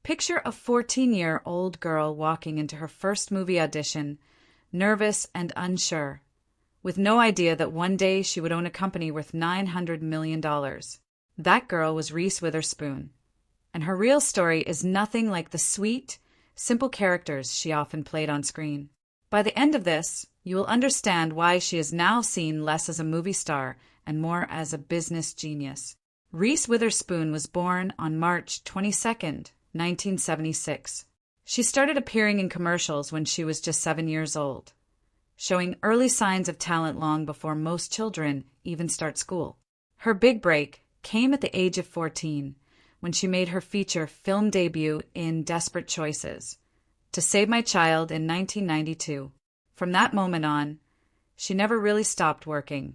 Picture a 14-year-old girl walking into her first movie audition, nervous and unsure, with no idea that one day she would own a company worth $900 million. That girl was Reese Witherspoon, and her real story is nothing like the sweet, simple characters she often played on screen. By the end of this, you will understand why she is now seen less as a movie star and more as a business genius. Reese Witherspoon was born on March 22nd, 1976. She started appearing in commercials when she was just 7 years old, showing early signs of talent long before most children even start school. Her big break came at the age of 14, when she made her feature film debut in Desperate Choices, To Save My Child in 1992. From that moment on, she never really stopped working,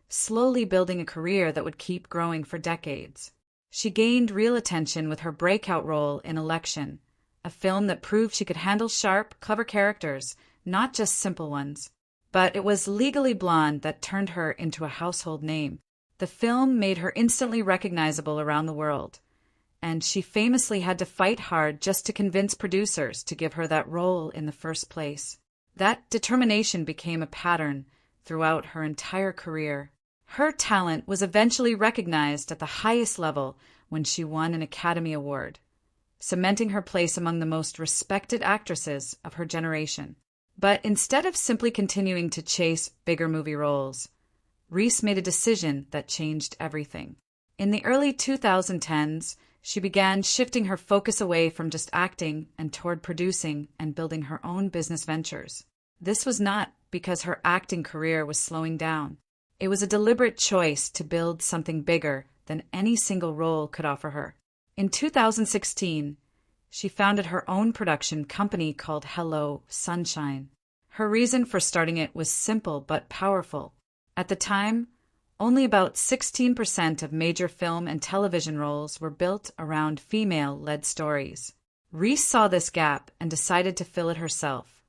slowly building a career that would keep growing for decades. She gained real attention with her breakout role in Election, a film that proved she could handle sharp, clever characters, not just simple ones. But it was Legally Blonde that turned her into a household name. The film made her instantly recognizable around the world, and she famously had to fight hard just to convince producers to give her that role in the first place. That determination became a pattern throughout her entire career. Her talent was eventually recognized at the highest level when she won an Academy Award, cementing her place among the most respected actresses of her generation. But instead of simply continuing to chase bigger movie roles, Reese made a decision that changed everything. In the early 2010s, she began shifting her focus away from just acting and toward producing and building her own business ventures. This was not because her acting career was slowing down. It was a deliberate choice to build something bigger than any single role could offer her. In 2016, she founded her own production company called Hello Sunshine. Her reason for starting it was simple but powerful. At the time, only about 16% of major film and television roles were built around female-led stories. Reese saw this gap and decided to fill it herself,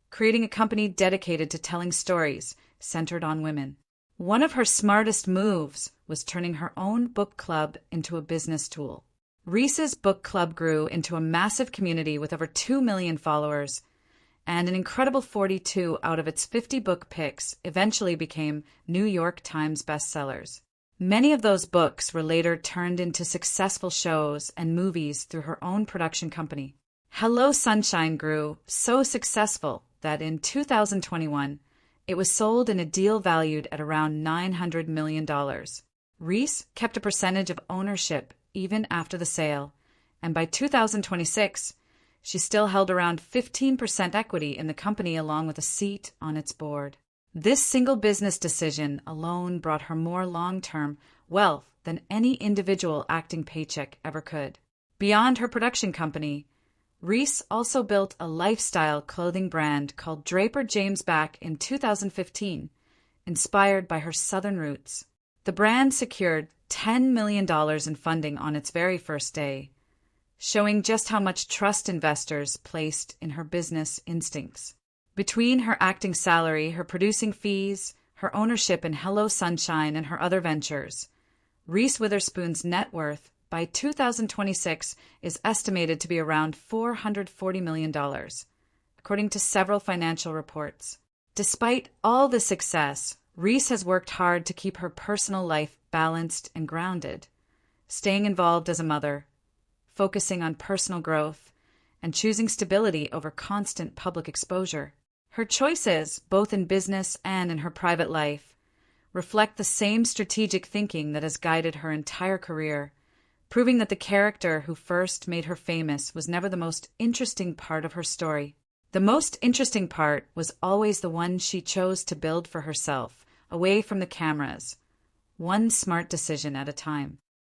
creating a company dedicated to telling stories centered on women. One of her smartest moves was turning her own book club into a business tool. Reese's book club grew into a massive community with over 2 million followers, and an incredible 42 out of its 50 book picks eventually became New York Times bestsellers. Many of those books were later turned into successful shows and movies through her own production company. Hello Sunshine grew so successful that in 2021, it was sold in a deal valued at around $900 million. Reese kept a percentage of ownership even after the sale, and by 2026, she still held around 15% equity in the company along with a seat on its board. This single business decision alone brought her more long-term wealth than any individual acting paycheck ever could. Beyond her production company, Reese also built a lifestyle clothing brand called Draper James back in 2015, inspired by her Southern roots. The brand secured $10 million in funding on its very first day, showing just how much trust investors placed in her business instincts. Between her acting salary, her producing fees, her ownership in Hello Sunshine, and her other ventures, Reese Witherspoon's net worth by 2026 is estimated to be around $440 million, according to several financial reports. Despite all the success, Reese has worked hard to keep her personal life balanced and grounded, staying involved as a mother, focusing on personal growth, and choosing stability over constant public exposure. Her choices, both in business and in her private life, reflect the same strategic thinking that has guided her entire career, proving that the character who first made her famous was never the most interesting part of her story. The most interesting part was always the one she chose to build for herself, away from the cameras, one smart decision at a time.